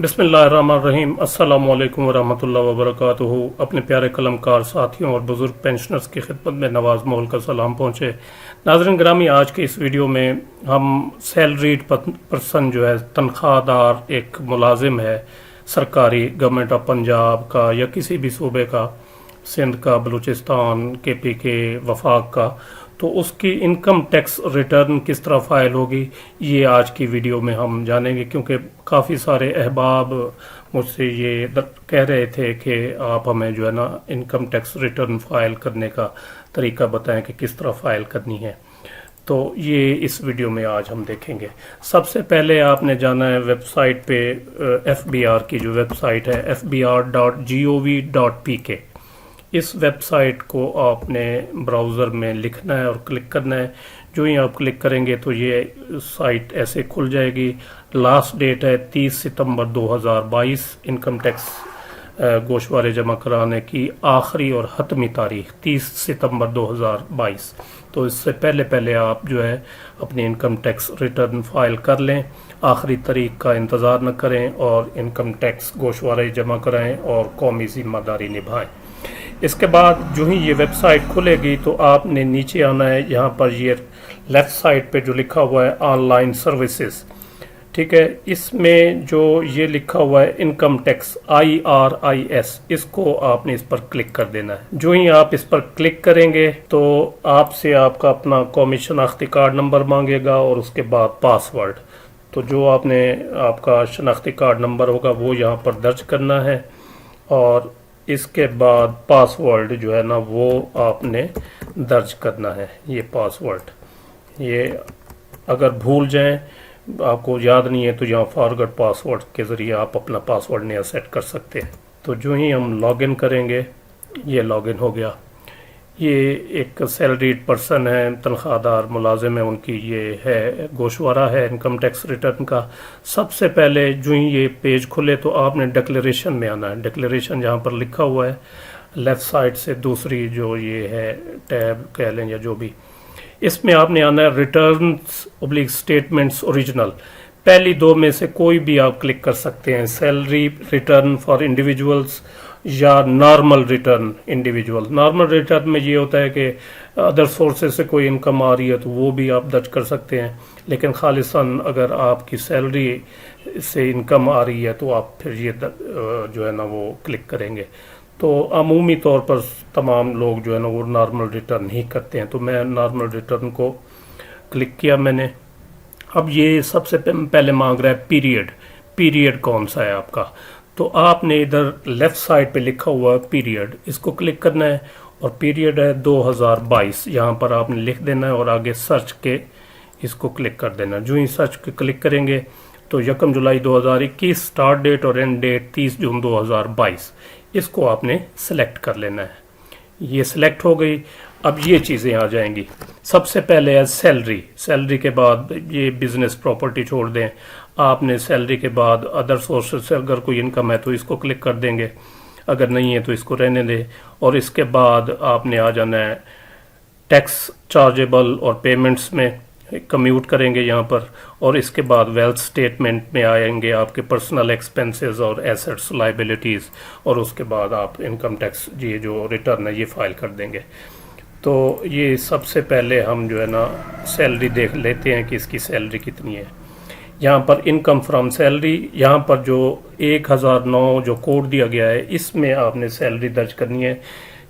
बिस्मिल्लाहिर्रहमानिर्रहीम। अस्सलामु अलैकुम वरहमतुल्लाहि वबरकातुहू। अपने प्यारे कलमकार साथियों और बुज़ुर्ग पेंशनर्स की खिदमत में नवाज मोहल का सलाम पहुँचे। नाज़रीन ग्रामी, आज के इस वीडियो में हम सैलरीड पर्सन जो है, तनख्वाहदार एक मुलाजिम है सरकारी, गवर्नमेंट ऑफ पंजाब का या किसी भी सूबे का, सिंध का, बलूचिस्तान, KPK, वफाक का, तो उसकी इनकम टैक्स रिटर्न किस तरह फाइल होगी, ये आज की वीडियो में हम जानेंगे। क्योंकि काफ़ी सारे अहबाब मुझसे ये कह रहे थे कि आप हमें जो है ना इनकम टैक्स रिटर्न फाइल करने का तरीका बताएं कि किस तरह फाइल करनी है। तो ये इस वीडियो में आज हम देखेंगे। सबसे पहले आपने जाना है वेबसाइट पे, FBR की जो वेबसाइट है fbr.gov.pk। इस वेबसाइट को आपने ब्राउज़र में लिखना है और क्लिक करना है। जो ही आप क्लिक करेंगे तो ये साइट ऐसे खुल जाएगी। लास्ट डेट है 30 सितंबर 2022। इनकम टैक्स गोशवारे जमा कराने की आखिरी और हतमी तारीख 30 सितंबर 2022। तो इससे पहले पहले आप जो है अपनी इनकम टैक्स रिटर्न फाइल कर लें। आखिरी तारीख का इंतज़ार न करें और इनकम टैक्स गोशवारे जमा कराएं और कौमी जिम्मेदारी निभाएं। इसके बाद जो ही ये वेबसाइट खुलेगी तो आपने नीचे आना है। यहाँ पर ये लेफ्ट साइड पे जो लिखा हुआ है ऑनलाइन सर्विसेज, ठीक है, इसमें जो ये लिखा हुआ है इनकम टैक्स IRIS, इसको आपने इस पर क्लिक कर देना है। जो ही आप इस पर क्लिक करेंगे तो आपसे आपका अपना कौमी शनाख्ती कार्ड नंबर मांगेगा और उसके बाद पासवर्ड। तो जो आपने आपका शनाख्ती कार्ड नंबर होगा वो यहाँ पर दर्ज करना है और इसके बाद पासवर्ड जो है ना वो आपने दर्ज करना है। ये पासवर्ड, ये अगर भूल जाएं, आपको याद नहीं है, तो यहाँ फॉरगेट पासवर्ड के ज़रिए आप अपना पासवर्ड नया सेट कर सकते हैं। तो जो ही हम लॉगिन करेंगे, ये लॉगिन हो गया। ये एक सैलरीड पर्सन है, तनख्वाहदार मुलाजिम है, उनकी ये है गोशवारा है इनकम टैक्स रिटर्न का। सबसे पहले जो ही ये पेज खुले तो आपने डिक्लेरेशन में आना है। डिक्लेरेशन जहाँ पर लिखा हुआ है लेफ़्ट साइड से दूसरी जो ये है टैब कह लें या जो भी, इसमें आपने आना है रिटर्न्स ऑब्लिक स्टेटमेंट्स ओरिजिनल। पहली दो में से कोई भी आप क्लिक कर सकते हैं। सैलरी रिटर्न फॉर इंडिविजुअल्स या normal return individual. Normal return में ये होता है कि अदर सोर्सेज से कोई इनकम आ रही है तो वो भी आप दर्ज कर सकते हैं, लेकिन खालिसन अगर आपकी सैलरी से इनकम आ रही है तो आप फिर ये जो है ना वो क्लिक करेंगे। तो अमूमी तौर पर तमाम लोग जो है ना वो नॉर्मल रिटर्न ही करते हैं। तो मैं नॉर्मल रिटर्न को क्लिक किया मैंने। अब ये सबसे पहले मांग रहा है पीरियड कौन सा है आपका। तो आपने इधर लेफ्ट साइड पे लिखा हुआ पीरियड, इसको क्लिक करना है और पीरियड है 2022, यहाँ पर आपने लिख देना है और आगे सर्च के इसको क्लिक कर देना। जो ही सर्च के क्लिक करेंगे तो 1 जुलाई 2021 स्टार्ट डेट और एंड डेट 30 जून 2022, इसको आपने सेलेक्ट कर लेना है। ये सिलेक्ट हो गई। अब ये चीज़ें आ जाएंगी। सबसे पहले है सैलरी के बाद ये बिजनेस प्रॉपर्टी छोड़ दें। आपने सैलरी के बाद अदर सोर्सेज से अगर कोई इनकम है तो इसको क्लिक कर देंगे, अगर नहीं है तो इसको रहने दें। और इसके बाद आपने आ जाना है टैक्स चार्जेबल और पेमेंट्स में, कम्यूट करेंगे यहाँ पर। और इसके बाद वेल्थ स्टेटमेंट में आएंगे आपके पर्सनल एक्सपेंसेस और एसेट्स लाइबिलिटीज़, और उसके बाद आप इनकम टैक्स ये जो रिटर्न है ये फाइल कर देंगे। तो ये सबसे पहले हम जो है ना सैलरी देख लेते हैं कि इसकी सैलरी कितनी है। यहाँ पर इनकम फ्रॉम सैलरी, यहाँ पर जो 1009 जो कोड दिया गया है इसमें आपने सैलरी दर्ज करनी है।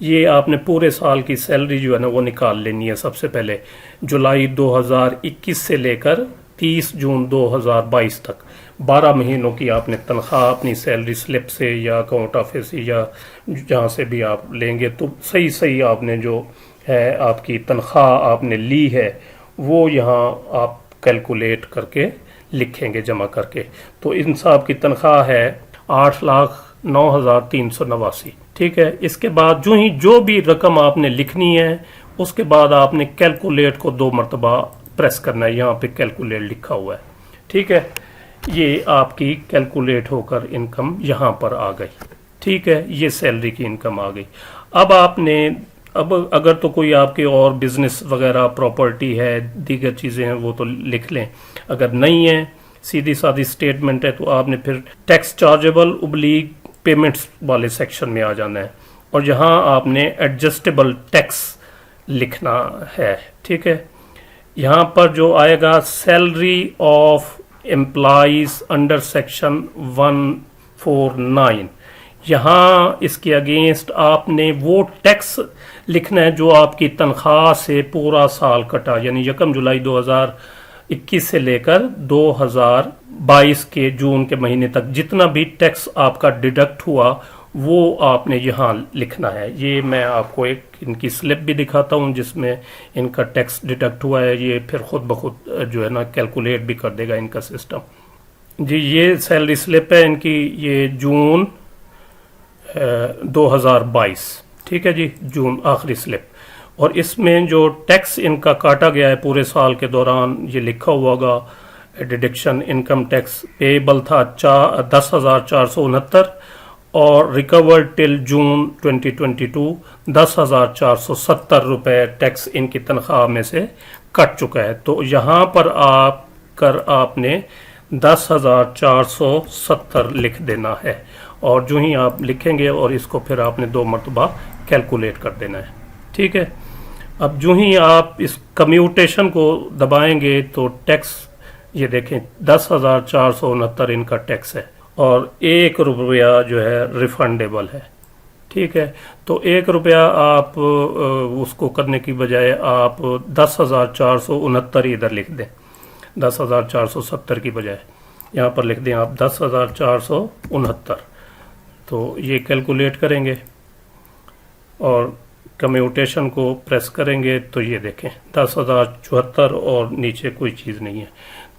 ये आपने पूरे साल की सैलरी जो है ना वो निकाल लेनी है। सबसे पहले जुलाई 2021 से लेकर 30 जून 2022 तक 12 महीनों की आपने तनख्वाह अपनी सैलरी स्लिप से या अकाउंट ऑफिस या जहाँ से भी आप लेंगे तो सही आपने जो है आपकी तनख्वाह आपने ली है वो यहाँ आप कैलकुलेट करके लिखेंगे जमा करके। तो इन साहब की तनख्वाह है 8,09,389, ठीक है। इसके बाद जो भी रकम आपने लिखनी है उसके बाद आपने कैलकुलेट को 2 मरतबा प्रेस करना है। यहाँ पे कैलकुलेट लिखा हुआ है, ठीक है। ये आपकी कैलकुलेट होकर इनकम यहाँ पर आ गई, ठीक है। ये सैलरी की इनकम आ गई। अब अगर तो कोई आपके और बिजनेस वगैरह प्रॉपर्टी है, दीगर चीज़ें हैं, वो तो लिख लें। अगर नहीं है सीधी सादी स्टेटमेंट है, तो आपने फिर टैक्स चार्जेबल ओब्लिक पेमेंट्स वाले सेक्शन में आ जाना है और यहाँ आपने एडजस्टेबल टैक्स लिखना है। ठीक है, यहाँ पर जो आएगा salary of employees under section 149, यहाँ इसके अगेंस्ट आपने वो टैक्स लिखना है जो आपकी तनख्वाह से पूरा साल कटा, यानी 1 जुलाई 2021 से लेकर 2022 के जून के महीने तक जितना भी टैक्स आपका डिडक्ट हुआ वो आपने यहाँ लिखना है। ये मैं आपको एक इनकी स्लिप भी दिखाता हूँ जिसमें इनका टैक्स डिडक्ट हुआ है। ये फिर खुद ब खुद जो है ना कैलकुलेट भी कर देगा इनका सिस्टम। जी ये सैलरी स्लिप है इनकी, ये जून 2022, ठीक है जी, जून आखिरी स्लिप। और इसमें जो टैक्स इनका काटा गया है पूरे साल के दौरान ये लिखा हुआ होगा डिडक्शन इनकम टैक्स पेएबल था 10,469 और रिकवर्ड टिल जून 2022 10,470 रुपए टैक्स इनकी तनख्वाह में से कट चुका है। तो यहाँ पर आपने 10,470 लिख देना है और जो ही आप लिखेंगे और इसको फिर आपने 2 मरतबा कैलकुलेट कर देना है। ठीक है, अब जो ही आप इस कम्यूटेशन को दबाएंगे तो टैक्स ये देखें 10,469 इनका टैक्स है और 1 रुपया जो है रिफंडेबल है। ठीक है, तो 1 रुपया आप उसको करने की बजाय आप 10,469 इधर लिख दें, 10,470 की बजाय यहाँ पर लिख दें आप 10,469। तो ये कैलकुलेट करेंगे और कम्यूटेशन को प्रेस करेंगे तो ये देखें 10,074 और नीचे कोई चीज़ नहीं है।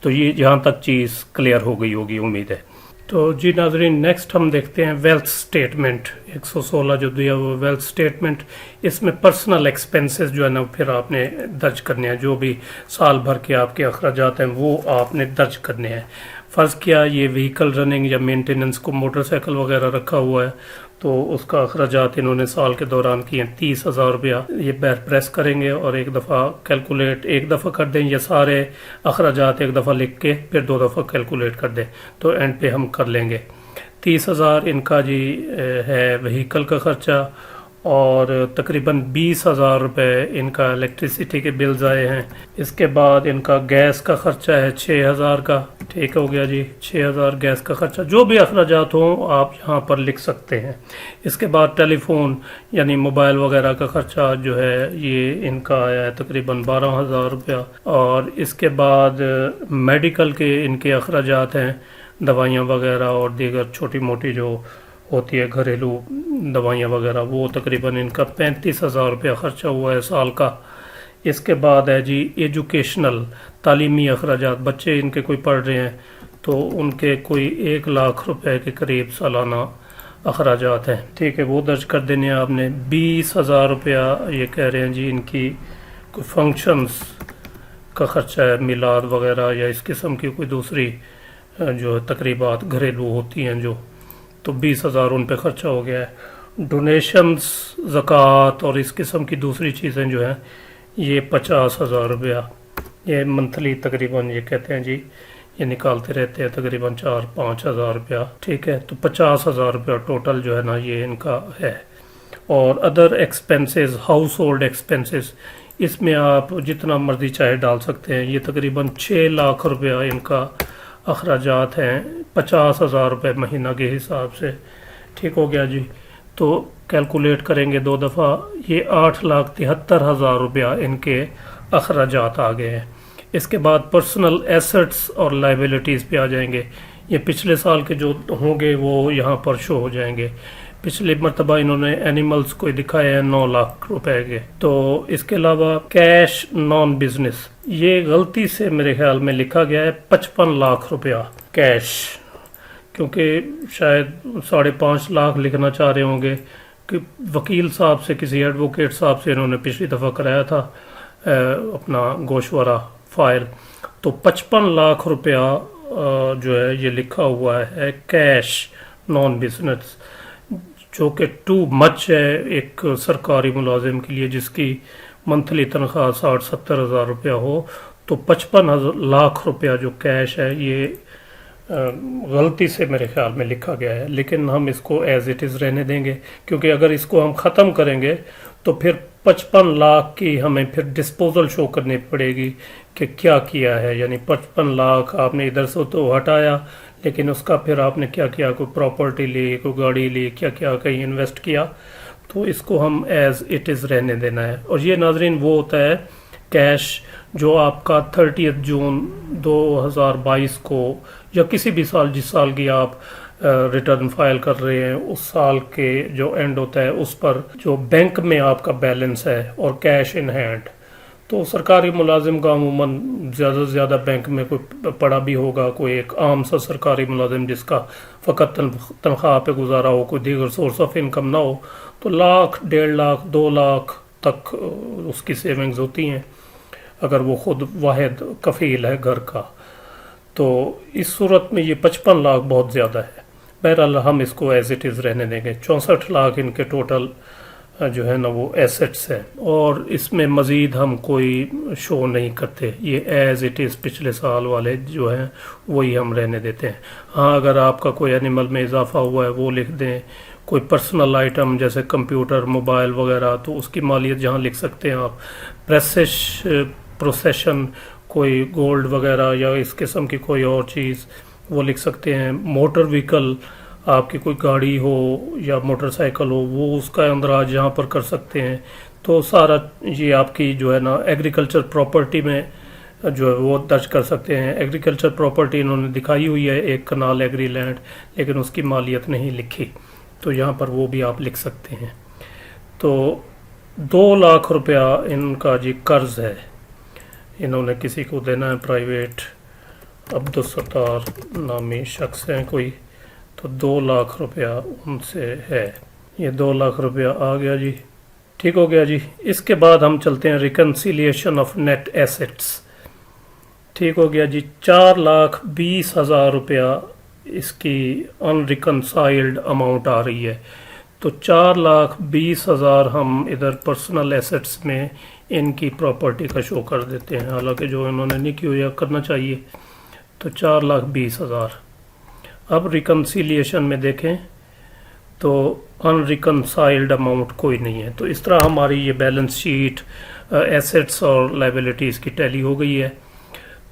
तो ये यहाँ तक चीज़ क्लियर हो गई होगी उम्मीद है। तो जी नाजरीन, नेक्स्ट हम देखते हैं वेल्थ स्टेटमेंट 116 जो दिया हुआ वेल्थ स्टेटमेंट। इसमें पर्सनल एक्सपेंसेस जो है ना फिर आपने दर्ज करने हैं, जो भी साल भर के आपके अखराजात हैं वो आपने दर्ज करने हैं। फ़र्ज़ किया ये व्हीकल रनिंग या मेंटेनेंस को मोटरसाइकिल वगैरह रखा हुआ है तो उसका अखराजात इन्होंने साल के दौरान किए 30,000 रुपया। ये प्रेस करेंगे और एक दफ़ा कैलकुलेट एक दफ़ा कर दें, ये सारे अखराजात एक दफ़ा लिख के फिर 2 दफ़ा कैलकुलेट कर दें तो एंड पे हम कर लेंगे। 30,000 इनका जी है व्हीकल का ख़र्चा और तकरीबन 20,000 रुपये इनका इलेक्ट्रिसिटी के बिल्स आए हैं। इसके बाद इनका गैस का ख़र्चा है 6,000 का। ठीक हो गया जी, 6,000 गैस का ख़र्चा। जो भी अखराजात हों आप यहाँ पर लिख सकते हैं। इसके बाद टेलीफोन यानी मोबाइल वगैरह का ख़र्चा जो है ये इनका आया है तकरीबन 12,000 रुपया। और इसके बाद मेडिकल के इनके अखराजात हैं, दवाइयाँ वगैरह और दीगर छोटी मोटी जो होती है घरेलू दवाइयाँ वगैरह, वो तकरीबन इनका 35,000 रुपया ख़र्चा हुआ है साल का। इसके बाद है जी एजुकेशनल तालीमी अखराजात, बच्चे इनके कोई पढ़ रहे हैं तो उनके कोई 1 लाख रुपए के करीब सालाना अखराजात हैं। ठीक है, वो दर्ज कर देने आपने। 20,000 रुपया ये कह रहे हैं जी इनकी कोई फंक्शंस का ख़र्चा है, मिलाद वगैरह या इस किस्म की कोई दूसरी जो तकरीबात घरेलू होती हैं जो, तो 20,000 उन पे खर्चा हो गया है। डोनेशंस, ज़कात और इस किस्म की दूसरी चीज़ें जो हैं ये 50,000 रुपया, ये मंथली तकरीबन ये कहते हैं जी ये निकालते रहते हैं तकरीबन 4-5 हज़ार रुपया। ठीक है, तो 50,000 रुपया टोटल जो है ना ये इनका है। और other expenses, house hold expenses, इसमें आप जितना मर्जी चाहे डाल सकते हैं। ये तकरीबन 6 लाख रुपया इनका अखराजात हैं 50,000 रुपये महीना के हिसाब से। ठीक हो गया जी, तो कैलकुलेट करेंगे 2 दफ़ा, ये 8,73,000 रुपया इनके अखराजात आ गए हैं। इसके बाद पर्सनल एसेट्स और लाइबिलिटीज़ पे आ जाएंगे। ये पिछले साल के जो होंगे वो यहाँ पर शो हो जाएंगे। पिछले मरतबा इन्होंने एनिमल्स को दिखाए हैं 9 लाख रुपए के। तो इसके अलावा कैश नॉन बिजनेस, ये गलती से मेरे ख्याल में लिखा गया है 55 लाख रुपया कैश, क्योंकि शायद 5.5 लाख लिखना चाह रहे होंगे कि वकील साहब से, किसी एडवोकेट साहब से इन्होंने पिछली दफ़ा कराया था अपना गोशवारा फाइल, तो 55 लाख रुपया जो है ये लिखा हुआ है कैश नॉन बिजनेस, जो कि टू मच है एक सरकारी मुलाजिम के लिए जिसकी मंथली तनख्वाह 60-70 हज़ार रुपया हो। तो 55 लाख रुपया जो कैश है ये غلطی سے میرے خیال میں لکھا گیا ہے، لیکن ہم اس کو ایز اٹ از رہنے دیں گے، کیونکہ اگر اس کو ہم ختم کریں گے تو پھر 55 لاکھ کی ہمیں پھر ڈسپوزل شو کرنی پڑے گی کہ کیا کیا ہے، یعنی 55 لاکھ آپ نے ادھر سے تو ہٹایا، لیکن اس کا پھر آپ نے کیا کیا، کوئی پراپرٹی لی، کوئی گاڑی لی، کیا کیا کہیں انویسٹ کیا، تو اس کو ہم ایز اٹ از رہنے دینا ہے۔ اور یہ ناظرین وہ ہوتا ہے کیش جو آپ کا 30 جون 2022 کو یا کسی بھی سال، جس سال کی آپ ریٹرن فائل کر رہے ہیں، اس سال کے جو اینڈ ہوتا ہے اس پر جو بینک میں آپ کا بیلنس ہے اور کیش ان ہینڈ، تو سرکاری ملازم کا عموماً زیادہ سے زیادہ بینک میں کوئی پڑا بھی ہوگا، کوئی ایک عام سا سرکاری ملازم جس کا فقط تنخواہ پہ گزارا ہو، کوئی دیگر سورس آف انکم نہ ہو، تو 1 لاکھ 1.5 لاکھ 2 لاکھ تک اس کی سیونگز ہوتی ہیں اگر وہ خود واحد کفیل ہے گھر کا۔ تو اس صورت میں یہ 55 لاکھ بہت زیادہ ہے۔ بہرحال ہم اس کو ایز اٹ از رہنے دیں گے۔ 64 لاکھ ان کے ٹوٹل جو ہے نا وہ ایسٹس ہیں، اور اس میں مزید ہم کوئی شو نہیں کرتے، یہ ایز اٹ از پچھلے سال والے جو ہیں وہی ہم رہنے دیتے ہیں۔ ہاں اگر آپ کا کوئی اینیمل میں اضافہ ہوا ہے وہ لکھ دیں، کوئی پرسنل آئٹم جیسے کمپیوٹر، موبائل وغیرہ، تو اس کی مالیت جہاں لکھ سکتے ہیں آپ۔ پروسیشن کوئی گولڈ وغیرہ یا اس قسم کی کوئی اور چیز وہ لکھ سکتے ہیں۔ موٹر وہیکل آپ کی کوئی گاڑی ہو یا موٹر سائیکل ہو وہ اس کا اندراج یہاں پر کر سکتے ہیں۔ تو سارا یہ آپ کی جو ہے نا ایگریکلچر پراپرٹی میں جو ہے وہ درج کر سکتے ہیں۔ ایگریکلچر پراپرٹی انہوں نے دکھائی ہوئی ہے، ایک کنال ایگری لینڈ، لیکن اس کی مالیت نہیں لکھی، تو یہاں پر وہ بھی آپ لکھ سکتے ہیں۔ تو 2 لاکھ روپیہ ان کا جی قرض ہے، انہوں نے کسی کو دینا ہے، پرائیویٹ عبدالستار نامی شخص ہیں کوئی، تو 2 لاکھ روپیہ ان سے ہے۔ یہ 2 لاکھ روپیہ آ گیا جی، ٹھیک ہو گیا جی۔ اس کے بعد ہم چلتے ہیں ریکنسیلیشن آف نیٹ ایسٹس، ٹھیک ہو گیا جی۔ 4,20,000 روپیہ اس کی ان ریکنسائلڈ اماؤنٹ آ رہی ہے، تو 4,20,000 ہم ادھر پرسنل ایسٹس میں ان کی پراپرٹی کا شو کر دیتے ہیں، حالانکہ جو انہوں نے نہیں کیا کرنا چاہیے، تو 4,20,000۔ اب ریکنسیلیشن میں دیکھیں تو ان ریکنسائلڈ اماؤنٹ کوئی نہیں ہے، تو اس طرح ہماری یہ بیلنس شیٹ ایسٹس اور لائبلٹیز کی ٹیلی ہو گئی ہے۔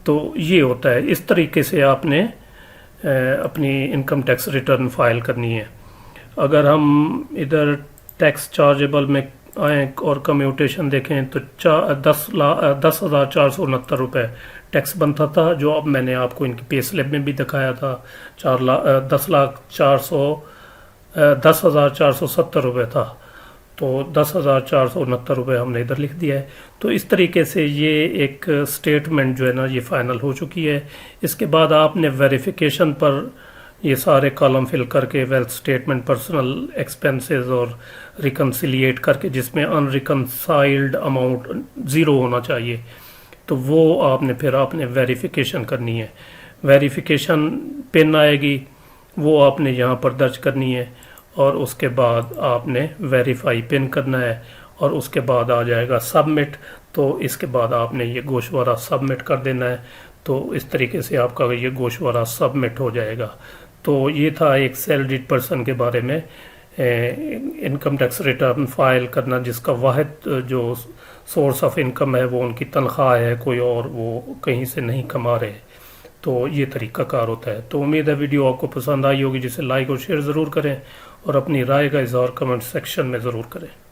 تو یہ ہوتا ہے، اس طریقے سے آپ نے اپنی انکم ٹیکس ریٹرن فائل کرنی ہے۔ اگر ہم ادھر ٹیکس چارجیبل میں آئیں اور کمیوٹیشن دیکھیں تو 10,469 روپے ٹیکس بنتا تھا، جو اب میں نے آپ کو ان کی پے سلپ میں بھی دکھایا تھا، 10,470 روپے تھا، تو 10,469 روپے ہم نے ادھر لکھ دیا ہے۔ تو اس طریقے سے یہ ایک سٹیٹمنٹ جو ہے نا یہ فائنل ہو چکی ہے۔ اس کے بعد آپ نے ویریفیکیشن پر یہ سارے کالم فل کر کے ویلتھ سٹیٹمنٹ، پرسنل ایکسپنسز اور ریکنسیلیٹ کر کے، جس میں ان ریکنسائلڈ اماؤنٹ 0 ہونا چاہیے، تو وہ آپ نے پھر آپ نے ویریفیکیشن کرنی ہے۔ ویریفیکیشن پن آئے گی، وہ آپ نے یہاں پر درج کرنی ہے، اور اس کے بعد آپ نے ویریفائی پن کرنا ہے، اور اس کے بعد آ جائے گا سبمٹ، تو اس کے بعد آپ نے یہ گوشوارہ سبمٹ کر دینا ہے۔ تو اس طریقے سے آپ کا یہ گوشوارہ سبمٹ ہو جائے گا۔ تو یہ تھا ایک سیلریڈ پرسن کے بارے میں انکم ٹیکس ریٹرن فائل کرنا، جس کا واحد جو سورس آف انکم ہے وہ ان کی تنخواہ ہے، کوئی اور وہ کہیں سے نہیں کما رہے۔ تو یہ طریقہ کار ہوتا ہے۔ تو امید ہے ویڈیو آپ کو پسند آئی ہوگی، جسے لائک اور شیئر ضرور کریں، اور اپنی رائے کا اظہار کمنٹ سیکشن میں ضرور کریں۔